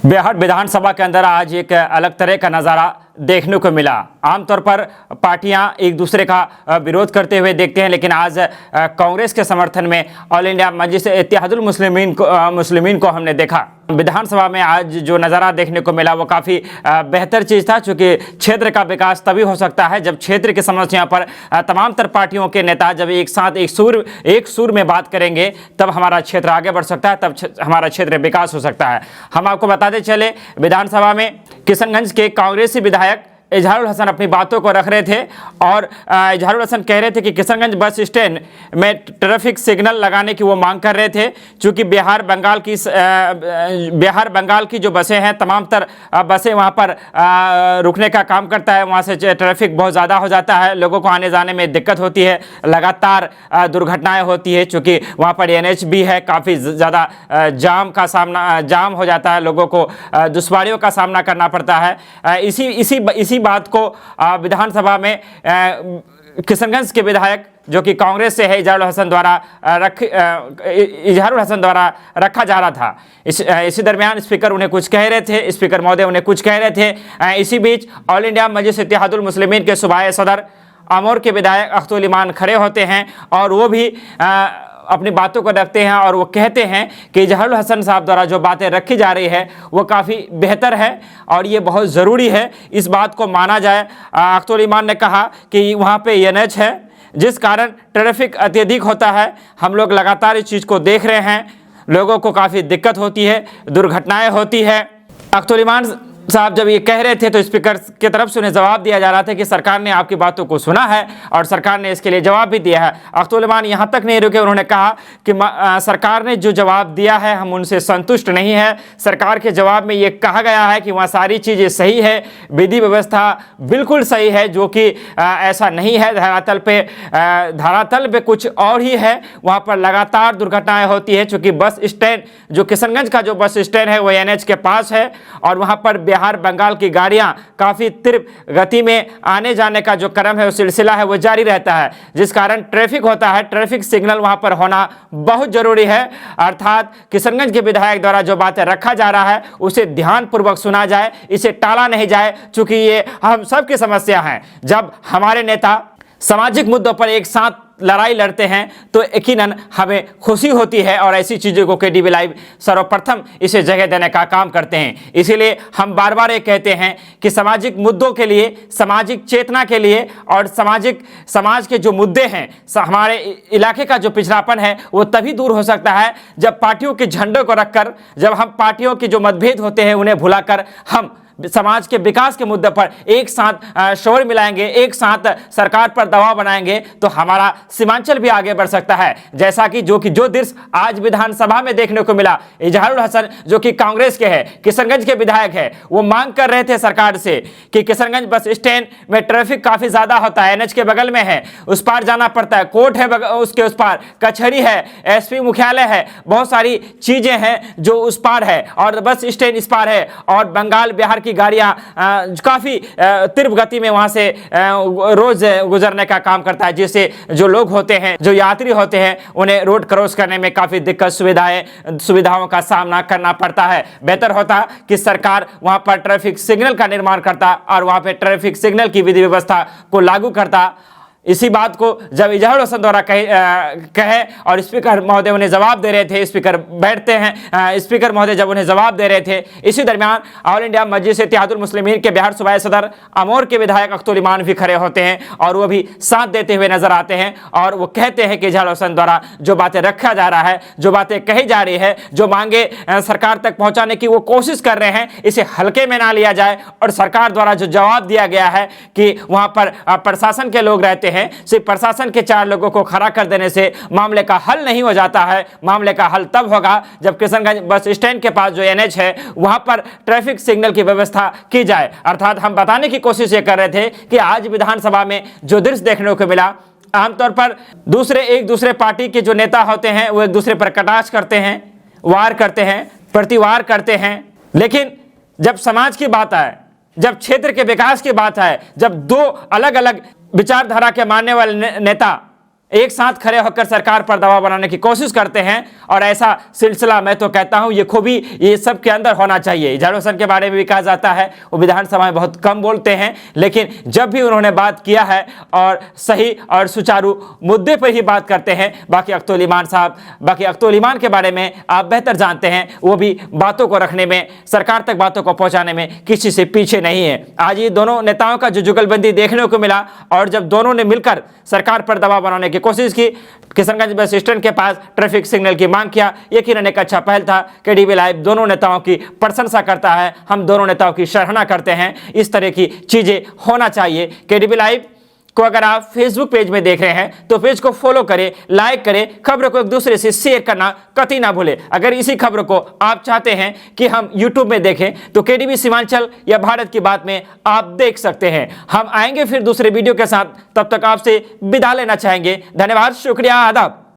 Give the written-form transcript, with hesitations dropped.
बिहार विधानसभा के अंदर आज एक अलग तरह का नज़ारा देखने को मिला। आमतौर पर पार्टियां एक दूसरे का विरोध करते हुए देखते हैं, लेकिन आज कांग्रेस के समर्थन में ऑल इंडिया मजलिस इत्तेहादुल मुस्लिमीन को हमने देखा। विधानसभा में आज जो नज़ारा देखने को मिला वो काफ़ी बेहतर चीज़ था, क्योंकि क्षेत्र का विकास तभी हो सकता है जब क्षेत्र की समस्या पर तमाम तर पार्टियों के नेता जब एक साथ एक सुर में बात करेंगे, तब हमारा क्षेत्र आगे बढ़ सकता है, तब हमारा क्षेत्र विकास हो सकता है। हम आपको बताते चले, विधानसभा में किशनगंज के कांग्रेसी विधायक इजहारुल हसन अपनी बातों को रख रहे थे और इजहारुल हसन कह रहे थे कि किशनगंज बस स्टैंड में ट्रैफिक सिग्नल लगाने की वो मांग कर रहे थे, क्योंकि बिहार बंगाल की जो बसें हैं, तमाम तर बसें वहाँ पर रुकने का काम करता है, वहाँ से ट्रैफिक बहुत ज़्यादा हो जाता है, लोगों को आने जाने में दिक्कत होती है, लगातार दुर्घटनाएँ होती है, चूँकि वहाँ पर NH भी है, काफ़ी ज़्यादा जाम हो जाता है, लोगों को दुश्वारियों का सामना करना पड़ता है। इसी बात को विधानसभा में किशनगंज के विधायक जो कि कांग्रेस से है इजहारुल हसन द्वारा रखा जा रहा था। इसी दरमियान स्पीकर उन्हें कुछ कह रहे थे, स्पीकर महोदय उन्हें कुछ कह रहे थे। इसी बीच ऑल इंडिया मजलिस इत्तेहादुल मुस्लिमीन के सूबाई सदर अमोर के विधायक अख्तुल ईमान खड़े होते हैं और वो भी अपनी बातों को रखते हैं और वो कहते हैं कि इजहारुल हसन साहब द्वारा जो बातें रखी जा रही है वो काफ़ी बेहतर है और ये बहुत ज़रूरी है, इस बात को माना जाए। अख्तुल ईमान ने कहा कि वहाँ पे NH है, जिस कारण ट्रैफिक अत्यधिक होता है। हम लोग लगातार इस चीज़ को देख रहे हैं, लोगों को काफ़ी दिक्कत होती है, दुर्घटनाएँ होती है। अख्तुल ईमान साहब जब ये कह रहे थे तो स्पीकर की तरफ से उन्हें जवाब दिया जा रहा था कि सरकार ने आपकी बातों को सुना है और सरकार ने इसके लिए जवाब भी दिया है। अख्तुल ईमान यहाँ तक नहीं रुके, उन्होंने कहा कि सरकार ने जो जवाब दिया है हम उनसे संतुष्ट नहीं है। सरकार के जवाब में ये कहा गया है कि वहाँ सारी चीज़ें सही है, विधि व्यवस्था बिल्कुल सही है, जो कि ऐसा नहीं है। धरातल पे कुछ और ही है, वहाँ पर लगातार दुर्घटनाएँ होती है, चूँकि बस स्टैंड जो किशनगंज का जो बस स्टैंड है वो NH के पास है और वहाँ पर बिहार बंगाल की गाड़ियां काफ़ी तीव्र गति में आने जाने का जो क्रम है, वो सिलसिला है, वो जारी रहता है, जिस कारण ट्रैफिक होता है। ट्रैफिक सिग्नल वहां पर होना बहुत जरूरी है, अर्थात किशनगंज के विधायक द्वारा जो बातें रखा जा रहा है उसे ध्यानपूर्वक सुना जाए, इसे टाला नहीं जाए, क्योंकि ये हम सबकी समस्या है। जब हमारे नेता सामाजिक मुद्दों पर एक साथ लड़ाई लड़ते हैं तो यकीनन हमें खुशी होती है और ऐसी चीज़ों को KDV लाइव सर्वप्रथम इसे जगह देने का काम करते हैं। इसीलिए हम बार बार ये कहते हैं कि सामाजिक मुद्दों के लिए, सामाजिक चेतना के लिए और समाज के जो मुद्दे हैं, हमारे इलाके का जो पिछड़ापन है वो तभी दूर हो सकता है जब पार्टियों के झंडों को रखकर, जब हम पार्टियों के जो मतभेद होते हैं उन्हें भुलाकर हम समाज के विकास के मुद्दे पर एक साथ शोर मिलाएंगे, एक साथ सरकार पर दबाव बनाएंगे, तो हमारा सीमांचल भी आगे बढ़ सकता है। जैसा कि जो दृश्य आज विधानसभा में देखने को मिला, इजहारुल हसन जो कि कांग्रेस के है, किशनगंज के विधायक है, वो मांग कर रहे थे सरकार से कि किशनगंज बस स्टैंड में ट्रैफिक काफ़ी ज़्यादा होता है, NH के बगल में है, उस पार जाना पड़ता है, कोर्ट है उसके उस पार, कचहरी है, SP मुख्यालय है, बहुत सारी चीज़ें हैं जो उस पार है और बस स्टैंड इस पार है और बंगाल बिहार की गाड़ियां काफ़ी तीव्र गति में वहां से रोज गुजरने का काम करता है, जिससे जो लोग होते हैं, जो यात्री होते हैं, उन्हें रोड क्रॉस करने में काफ़ी दिक्कत सुविधाओं का सामना करना पड़ता है। बेहतर होता कि सरकार वहां पर ट्रैफिक सिग्नल का निर्माण करता और वहां पर ट्रैफिक सिग्नल की विधि व्यवस्था को लागू करता। इसी बात को जब इजहारुल हसन द्वारा कहे और स्पीकर महोदय उन्हें जवाब दे रहे थे, स्पीकर बैठते हैं, स्पीकर महोदय जब उन्हें जवाब दे रहे थे, इसी दरमियान ऑल इंडिया मजलिस इत्तेहादुल मुस्लिमीन के बिहार सूबाई सदर अमोर के विधायक अख्तुल ईमान भी खड़े होते हैं और वो भी साथ देते हुए नजर आते हैं और वो कहते हैं कि इजहारुल हसन द्वारा जो बातें रखा जा रहा है, जो बातें कही जा रही है, जो मांगे सरकार तक पहुँचाने की वो कोशिश कर रहे हैं, इसे हल्के में ना लिया जाए और सरकार द्वारा जो जवाब दिया गया है कि वहाँ पर प्रशासन के लोग रहते हैं, सिर्फ प्रशासन के 4 लोगों को खड़ा कर देने से मामले का हल नहीं हो जाता है। मामले का हल तब होगा जब किशनगंज बस स्टैंड के पास जो NH है वहां पर ट्रैफिक सिग्नल की व्यवस्था की जाए। अर्थात हम बताने की कोशिश ये कर रहे थे कि आज विधानसभा में जो दृश्य देखने को मिला, आमतौर पर एक दूसरे पार्टी के जो नेता होते हैं वो एक दूसरे पर कटाक्ष करते हैं, वार करते हैं, प्रतिवार करते हैं, लेकिन जब समाज की बात आए, जब क्षेत्र के विकास की बात आए, जब 2 अलग अलग विचारधारा के मानने वाले नेता एक साथ खड़े होकर सरकार पर दबाव बनाने की कोशिश करते हैं। और ऐसा सिलसिला मैं तो कहता हूं ये खूबी ये सब के अंदर होना चाहिए। इजहार हुसैन के बारे में भी कहा जाता है वो विधानसभा में बहुत कम बोलते हैं, लेकिन जब भी उन्होंने बात किया है और सही और सुचारू मुद्दे पर ही बात करते हैं। बाकी अख्तुल ईमान साहब, बाकी अख्तुल ईमान के बारे में आप बेहतर जानते हैं, वो भी बातों को रखने में, सरकार तक बातों को पहुंचाने में किसी से पीछे नहीं है। आज ये दोनों नेताओं का जो जुगलबंदी देखने को मिला और जब दोनों ने मिलकर सरकार पर दबाव बनाने की कोशिश की, किशनगंज बस स्टैंड के पास ट्रैफिक सिग्नल की मांग किया, यकीनन एक अच्छा पहल था। केडीबी लाइव दोनों नेताओं की प्रशंसा करता है, हम दोनों नेताओं की सराहना करते हैं। इस तरह की चीजें होना चाहिए। केडीबी लाइव को अगर आप फेसबुक पेज में देख रहे हैं तो पेज को फॉलो करें, लाइक करें, खबरों को एक दूसरे से शेयर करना कतई ना भूलें। अगर इसी खबरों को आप चाहते हैं कि हम यूट्यूब में देखें तो केडीबी सीमांचल या भारत की बात में आप देख सकते हैं। हम आएंगे फिर दूसरे वीडियो के साथ, तब तक आपसे विदा लेना चाहेंगे। धन्यवाद, शुक्रिया, आदाब।